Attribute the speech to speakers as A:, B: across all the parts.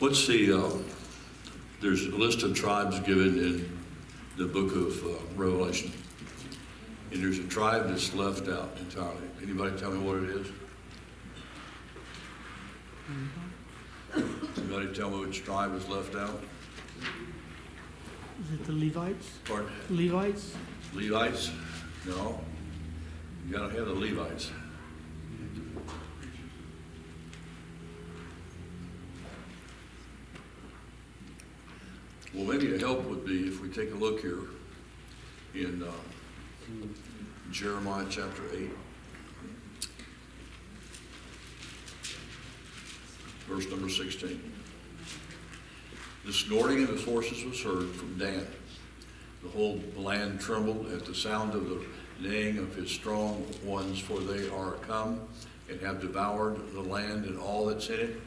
A: What's there's a list of tribes given in the book of Revelation. And there's a tribe that's left out entirely. Anybody tell me what it is? Anybody tell me which tribe is left out?
B: Is it the Levites?
A: Pardon?
B: Levites?
A: Levites? No. You gotta have the Levites. Well, maybe a help would be if we take a look here in Jeremiah chapter 8, verse number 16. The snorting of his horses was heard from Dan. The whole land trembled at the sound of the neighing of his strong ones, for they are come and have devoured the land and all that's in it,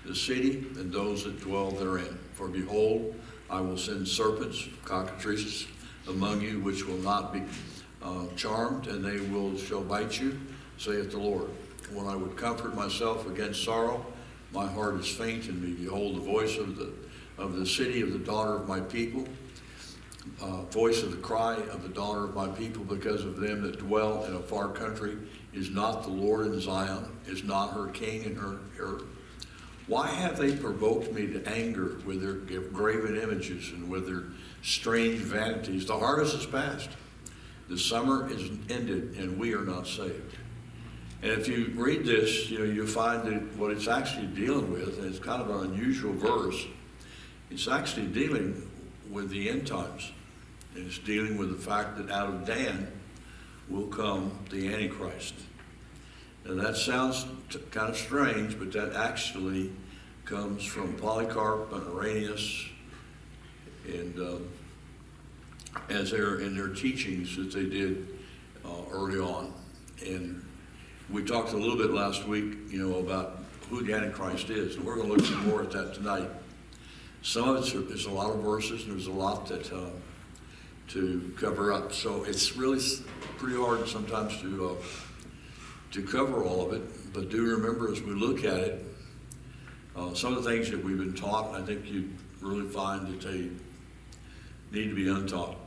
A: the city and those that dwell therein. For behold, I will send serpents, cockatrices among you, which will not be charmed, and they shall bite you, saith the Lord. When I would comfort myself against sorrow, my heart is faint in me. Behold, the voice of the city of the daughter of my people, voice of the cry of the daughter of my people, because of them that dwell in a far country. Is not the Lord in Zion? Is not her king in her? Why have they provoked me to anger with their graven images and with their strange vanities? The harvest is past. The summer is ended, and we are not saved. And if you read this, you find that what it's actually dealing with, and it's kind of an unusual verse, it's actually dealing with the end times. And it's dealing with the fact that out of Dan will come the Antichrist. Now that sounds kind of strange, but that actually comes from Polycarp and Irenaeus, and as they're in their teachings that they did early on. And we talked a little bit last week, about who the Antichrist is, and we're going to look some more at that tonight. Some of there's a lot of verses, and there's a lot that to cover up. So it's really pretty hard sometimes to cover all of it. But do remember, as we look at it, some of the things that we've been taught, I think you really find that they need to be untaught.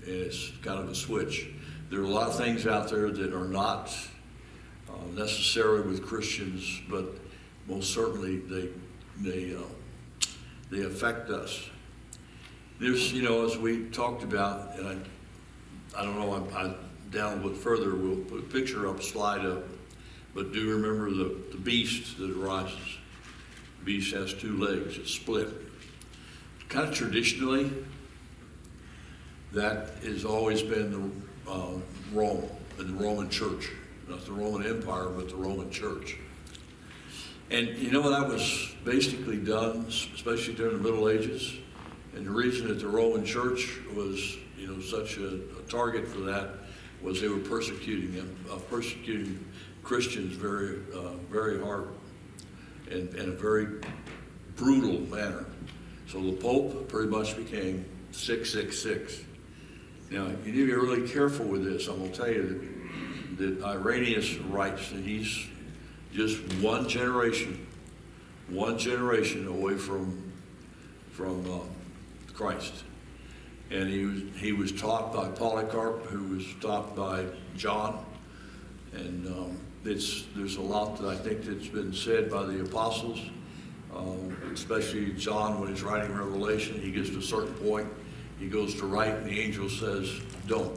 A: And it's kind of a switch. There are a lot of things out there that are not necessarily with Christians, but most certainly they affect us. There's, as we talked about, and I don't know, I down a little bit further, we'll put a picture up, a slide up, but do remember the beast that arises. The beast has two legs, it's split. Kind of traditionally, that has always been the Rome and the Roman Church. Not the Roman Empire, but the Roman Church. And that was basically done, especially during the Middle Ages. And the reason that the Roman Church was, such a target for that was they were persecuting Christians very, very hard and in a very brutal manner. So the Pope pretty much became 666. Now, you need to be really careful with this. I'm going to tell you that Irenaeus writes that he's just one generation away from Christ. And he was taught by Polycarp, who was taught by John. And there's a lot that I think that's been said by the apostles, especially John when he's writing Revelation. He gets to a certain point, he goes to write, and the angel says, don't,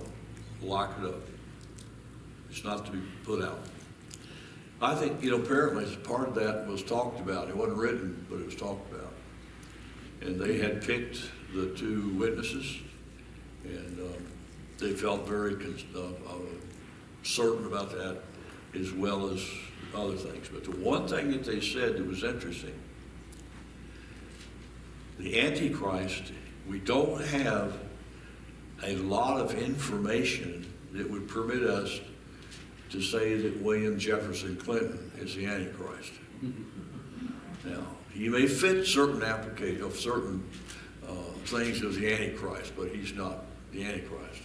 A: lock it up. It's not to be put out. I think, apparently part of that was talked about. It wasn't written, but it was talked about. And they had picked the two witnesses, and they felt very certain about that, as well as other things. But the one thing that they said that was interesting, the Antichrist, we don't have a lot of information that would permit us to say that William Jefferson Clinton is the Antichrist. Now, he may fit certain applications of certain things of the Antichrist, but he's not the Antichrist.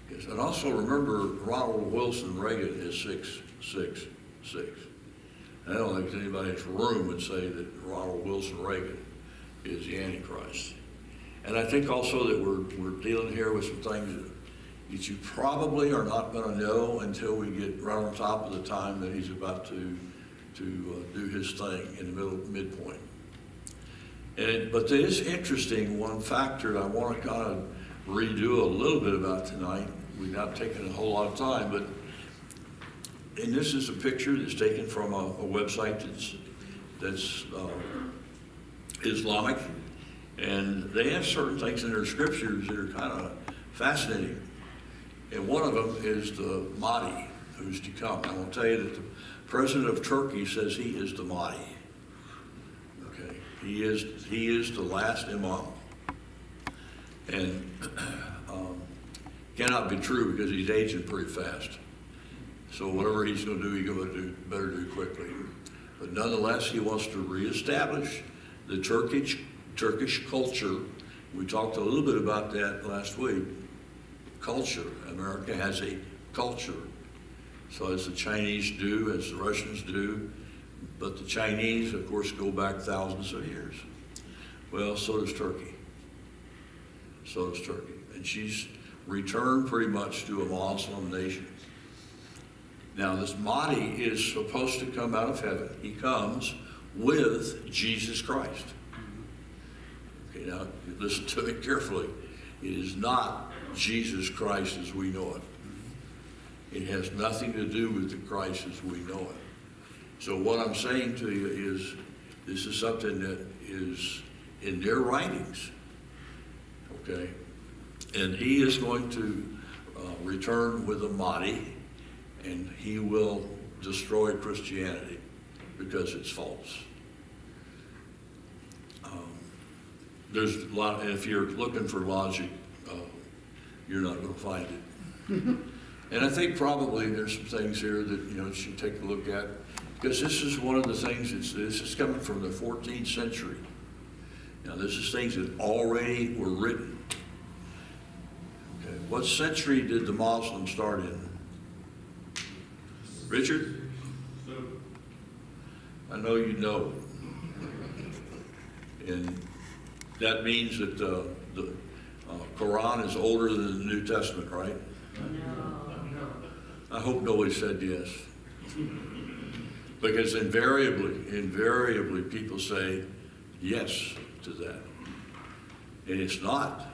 A: And also remember, Ronald Wilson Reagan is 666. I don't think anybody in this room would say that Ronald Wilson Reagan is the Antichrist. And I think also that we're dealing here with some things that you probably are not going to know until we get right on top of the time that he's about to do his thing in the midpoint. But it is interesting, one factor I want to kind of redo a little bit about tonight. We've not taken a whole lot of time, and this is a picture that's taken from a website that's Islamic, and they have certain things in their scriptures that are kind of fascinating. And one of them is the Mahdi, who's to come. I will tell you that the president of Turkey says he is the Mahdi. Okay, he is the last imam, and cannot be true because he's aging pretty fast. So whatever he's going to do, better do quickly. But nonetheless, he wants to reestablish the Turkish culture. We talked a little bit about that last week. Culture. America has a culture. So as the Chinese do, as the Russians do, but the Chinese, of course, go back thousands of years. Well, so does Turkey. So does Turkey. And she's returned pretty much to a Muslim nation. Now, this Mahdi is supposed to come out of heaven. He comes with Jesus Christ. Okay, now, listen to me carefully. It is not Jesus Christ as we know it. It has nothing to do with the Christ as we know it. So what I'm saying to you is, this is something that is in their writings, okay? And he is going to return with a Mahdi, and he will destroy Christianity because it's false. There's a lot, and if you're looking for logic, you're not going to find it. And I think probably there's some things here that you should take a look at, because this is one of the things this is coming from the 14th century. Now this is things that already were written. Okay, what century did the Muslims start in? Richard? I know you know. And that means that the Quran is older than the New Testament, right?
B: No.
A: I hope nobody said yes. Because invariably people say yes to that. And it's not.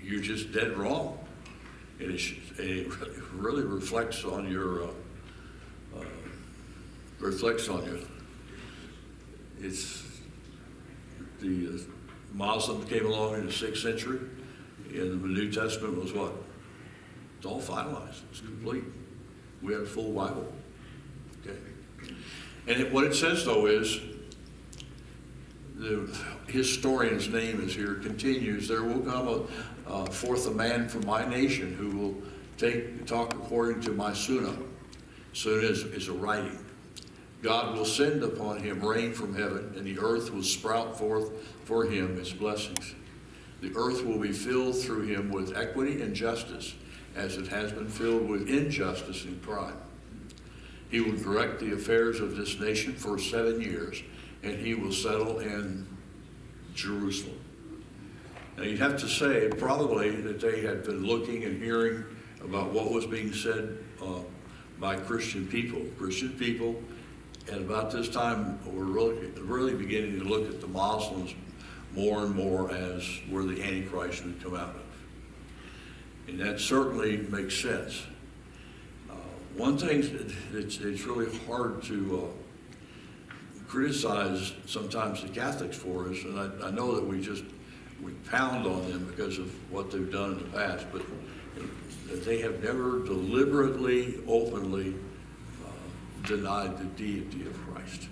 A: You're just dead wrong. And it really reflects on your, It's the Muslims came along in the 6th century, and the New Testament was what? It's all finalized. It's complete. We have a full Bible. Okay. And what it says, though, is the historian's name is here, continues, there will come forth a man from my nation who will talk according to my sunnah. Sunnah is a writing. God will send upon him rain from heaven, and the earth will sprout forth for him its blessings. The earth will be filled through him with equity and justice, as it has been filled with injustice and crime. He will direct the affairs of this nation for 7 years, and he will settle in Jerusalem. Now you'd have to say probably that they had been looking and hearing about what was being said by Christian people. Christian people, and about this time, were really beginning to look at the Muslims more and more as where the Antichrist would come out of. And that certainly makes sense. One thing it's really hard to criticize sometimes the Catholics for is, and I know that we pound on them because of what they've done in the past, but they have never deliberately, openly denied the deity of Christ.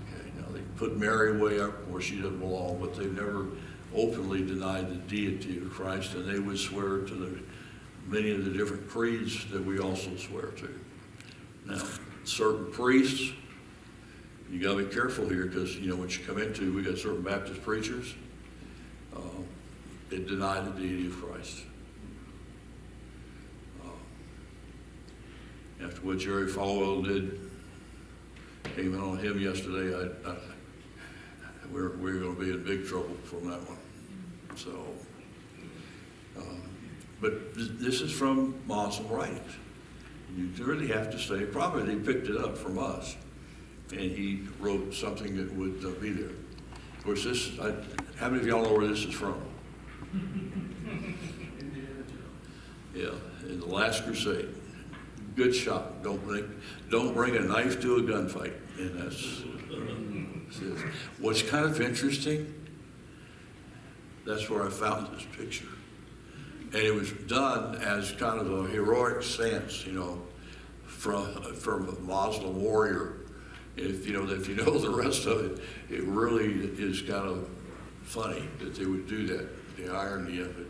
A: Okay, now they put Mary way up where she doesn't belong, but they've never openly denied the deity of Christ, and they would swear to many of the different creeds that we also swear to. Now, certain priests, you got to be careful here, because what you come into, we got certain Baptist preachers that deny the deity of Christ. After what Jerry Falwell did came in on him yesterday, we're going to be in big trouble from that one. So, but this is from Muslim writings. You really have to say, probably he picked it up from us, and he wrote something that would be there. Of course, how many of y'all know where this is from? Yeah, in the Last Crusade. Good shot. Don't bring a knife to a gunfight. And that's what's kind of interesting. That's where I found this picture, and it was done as kind of a heroic stance, from a Muslim warrior. If you know the rest of it, it really is kind of funny that they would do that. The irony of it.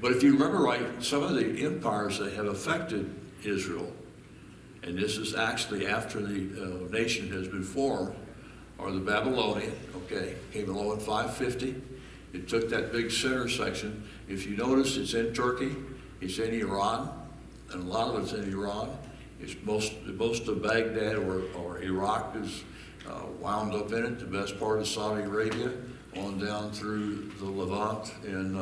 A: But if you remember right, some of the empires that have affected Israel, and this is actually after the nation has been formed, are the Babylonian, came along in 550. It took that big center section. If you notice, it's in Turkey, it's in Iran, and a lot of it's in Iran. It's most of Baghdad or Iraq is wound up in it, the best part of Saudi Arabia, on down through the Levant and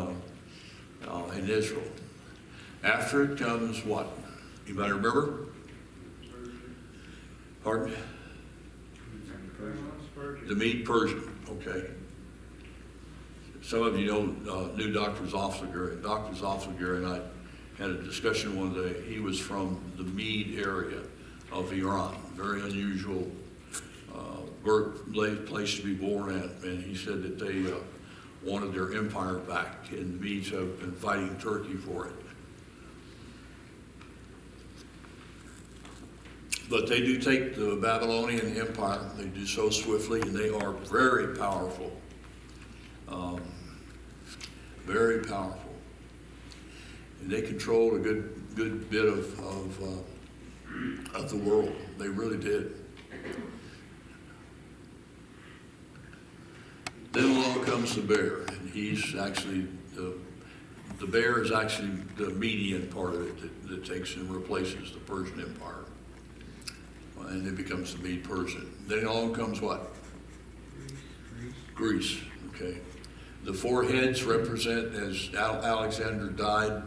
A: in Israel. After it comes what? Anybody remember? Pardon? The Mede-Persian, okay. Some of you knew Dr. Zoffliger. Dr. Zoffliger and I had a discussion one day. He was from the Mede area of Iran, very unusual place to be born at, and he said that they wanted their empire back, and the Medes have been fighting Turkey for it. But they do take the Babylonian Empire, they do so swiftly, and they are very powerful. Very powerful. And they controlled a good bit of the world. They really did. Then along comes the bear, and he's actually, the bear is actually the Median part of it that takes and replaces the Persian Empire. And it becomes the Mede-Persian. Then along comes what? Greece, okay. The four heads represent, as Alexander died,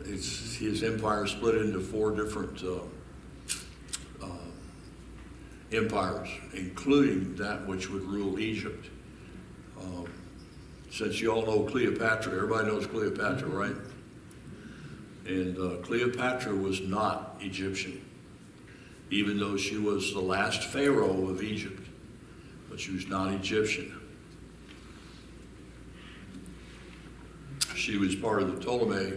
A: his empire split into four different empires, including that which would rule Egypt. Since you all know Cleopatra, everybody knows Cleopatra, right? And Cleopatra was not Egyptian, even though she was the last pharaoh of Egypt, but she was not Egyptian. She was part of the Ptolemy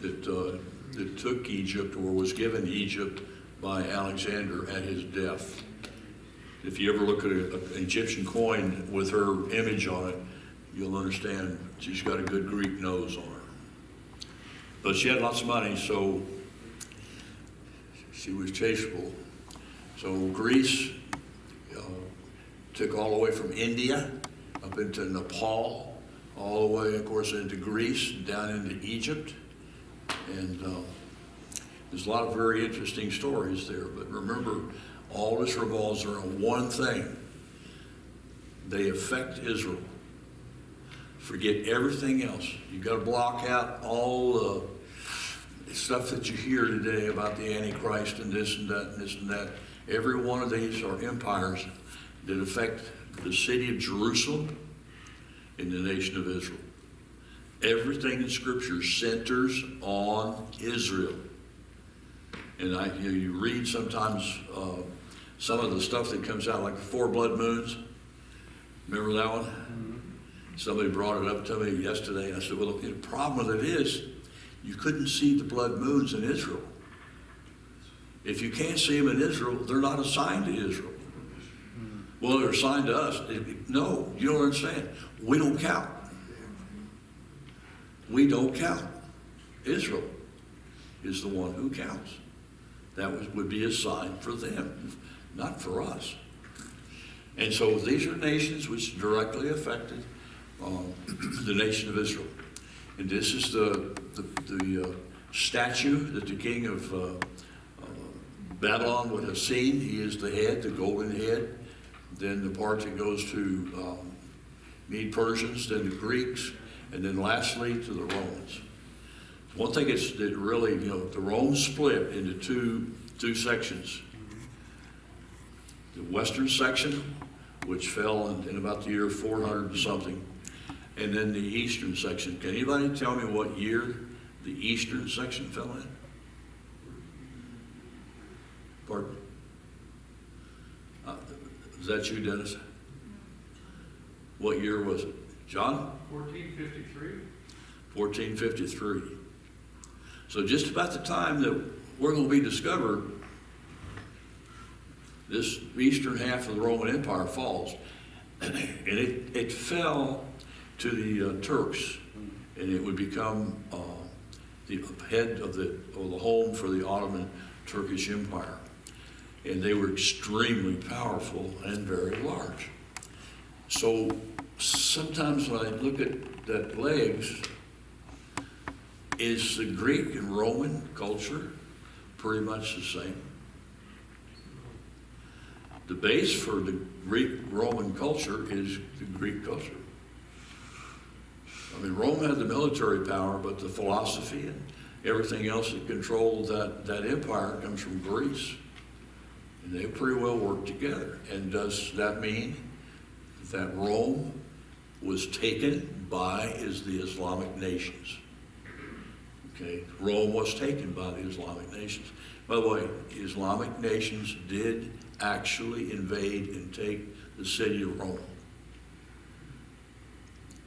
A: that took Egypt, or was given Egypt by Alexander at his death. If you ever look at an Egyptian coin with her image on it, you'll understand she's got a good Greek nose on her. But she had lots of money, so she was chaseable. So Greece took all the way from India up into Nepal, all the way, of course, into Greece, down into Egypt. And there's a lot of very interesting stories there. But remember, all this revolves around one thing. They affect Israel. Forget everything else. You've got to block out all the stuff that you hear today about the Antichrist and this and that and this and that. Every one of these are empires that affect the city of Jerusalem and the nation of Israel. Everything in Scripture centers on Israel. And you read sometimes some of the stuff that comes out, like the 4 blood moons. Remember that one? Mm-hmm. Somebody brought it up to me yesterday, and I said, well, the problem with it is you couldn't see the blood moons in Israel. If you can't see them in Israel, they're not assigned to Israel. Well, they're assigned to us. No, you don't understand. We don't count. We don't count. Israel is the one who counts. That would be a sign for them, not for us. And so these are nations which directly affected the nation of Israel. And this is the statue that the king of Babylon would have seen, he is the head, the golden head. Then the part that goes to Mede-Persians, then the Greeks, and then lastly to the Romans. One thing is that really, the Romans split into two sections. The western section, which fell in about the year 400 and something, and then the eastern section. Can anybody tell me what year the eastern section fell in? Pardon? Is that you, Dennis? What year was it? John?
B: 1453.
A: 1453. So just about the time that we're going to be discovered, this eastern half of the Roman Empire falls. And it fell to the Turks, and it would become the head of the home for the Ottoman Turkish Empire. And they were extremely powerful and very large. So sometimes when I look at that legs, is the Greek and Roman culture pretty much the same? The base for the Greek-Roman culture is the Greek culture. I mean, Rome had the military power, but the philosophy and everything else that controlled that empire comes from Greece. And they pretty well work together. And does that mean that Rome was taken by the Islamic nations? Okay, Rome was taken by the Islamic nations. By the way, Islamic nations did actually invade and take the city of Rome.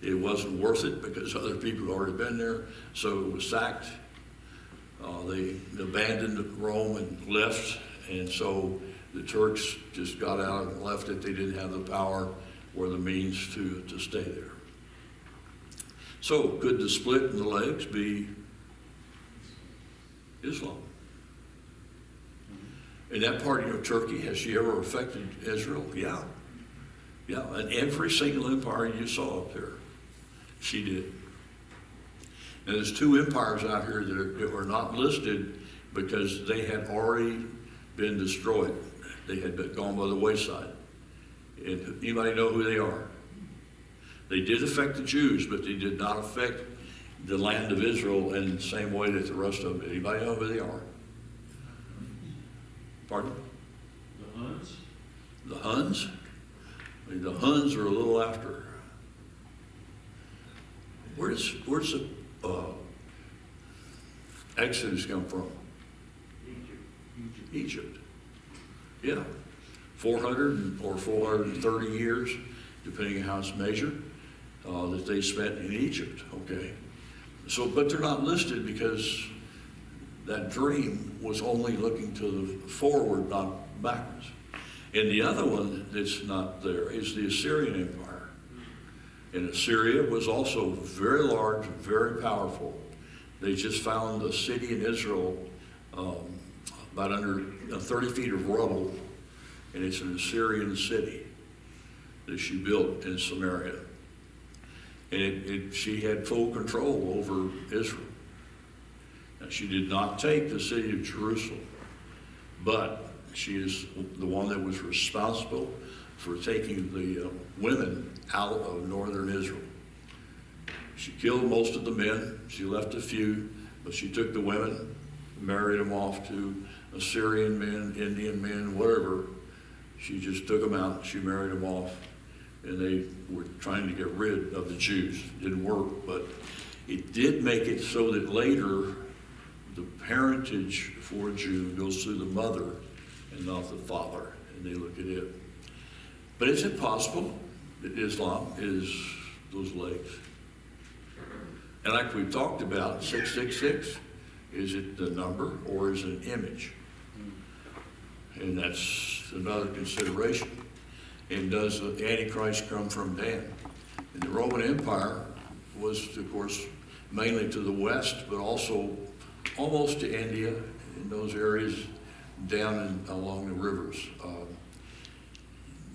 A: It wasn't worth it because other people had already been there, so it was sacked. They abandoned Rome and left, and so the Turks just got out and left it. They didn't have the power or the means to stay there. So could the split in the legs be Islam? In that part of Turkey, has she ever affected Israel? Yeah. Yeah, and every single empire you saw up there, she did. And there's two empires out here that were not listed because they had already been destroyed. They had been gone by the wayside. And anybody know who they are? They did affect the Jews, but they did not affect the land of Israel in the same way that the rest of them. Anybody know who they are? Pardon?
B: The Huns?
A: The Huns? I mean, the Huns are a little after. Where's the Exodus come from? Egypt. Yeah. 400 or 430 years, depending on how it's measured, that they spent in Egypt, okay? So, but they're not listed because that dream was only looking to the forward, not backwards. And the other one that's not there is the Assyrian Empire. And Assyria was also very large, very powerful. They just found a city in Israel about under 30 feet of rubble, and it's an Assyrian city that she built in Samaria. And she had full control over Israel. Now, she did not take the city of Jerusalem, but she is the one that was responsible for taking the women out of northern Israel. She killed most of the men. She left a few, but she took the women, married them off to Assyrian men, Indian men, whatever. She just took them out. She married them off, and they were trying to get rid of the Jews. It didn't work, but it did make it so that later the parentage for a Jew goes through the mother and not the father, and they look at it. But is it possible that Islam is those legs? And like we've talked about, 666, is it the number or is it an image? And that's another consideration. And does the Antichrist come from Dan? And the Roman Empire was, of course, mainly to the west, but also almost to India, in those areas down and along the rivers.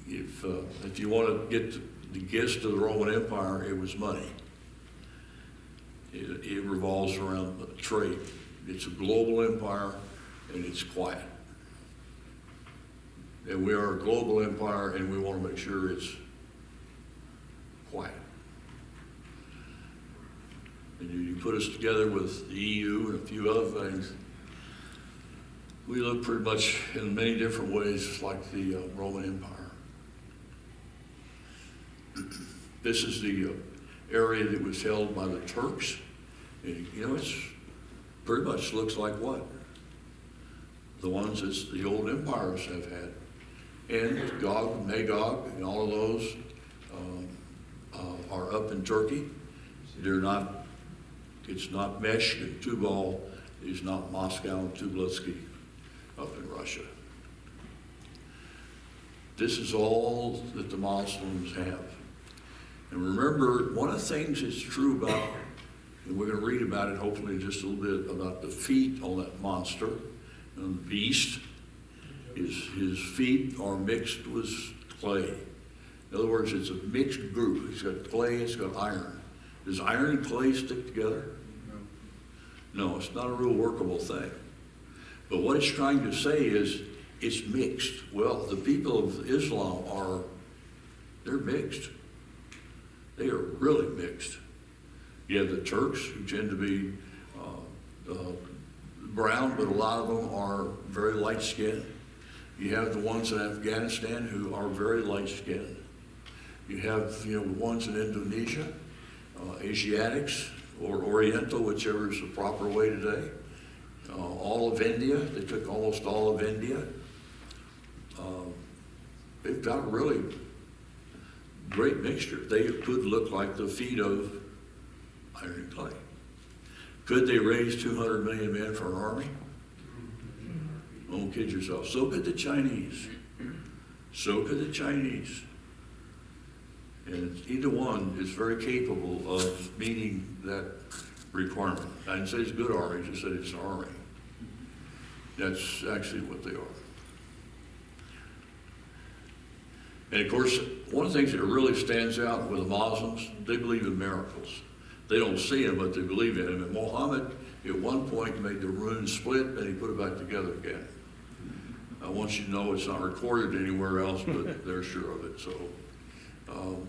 A: If you want to get the gist of the Roman Empire, it was money. It revolves around trade. It's a global empire, and it's quiet. And we are a global empire, and we want to make sure it's quiet. And you put us together with the EU and a few other things, we look pretty much in many different ways like the Roman Empire. This is the area that was held by the Turks. And, you know, it's pretty much looks like what? The ones that the old empires have had. And Gog, Magog, and all of those are up in Turkey. They're not, it's not Mesh and Tubal, it's not Moscow and Tbilisi up in Russia. This is all that the Muslims have. And remember, one of the things that's true about, and we're going to read about it hopefully in just a little bit, about the feet on that monster and the beast, is his feet are mixed with clay. In other words, it's a mixed group. It's got clay, it's got iron. Does iron and clay stick together? No, it's not a real workable thing. But what it's trying to say is it's mixed. Well, the people of Islam they're mixed. They are really mixed. You have the Turks, who tend to be brown, but a lot of them are very light-skinned. You have the ones in Afghanistan who are very light-skinned. You have, the ones in Indonesia, Asiatics, or Oriental, whichever is the proper way today. All of India, they took almost all of India. They've got a really great mixture. They could look like the feet of iron and clay. Could they raise 200 million men for an army? Don't kid yourself. So could the Chinese. So could the Chinese. And either one is very capable of meeting that requirement. I didn't say it's a good army, I just said it's an army. That's actually what they are. And of course, one of the things that really stands out with the Muslims, they believe in miracles. They don't see them, but they believe in them. And Muhammad, at one point, made the runes split, and he put it back together again. I want you to know it's not recorded anywhere else, but they're sure of it. So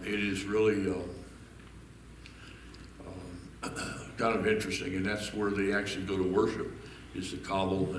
A: it is really kind of interesting, and that's where they actually go to worship, is the Kaaba and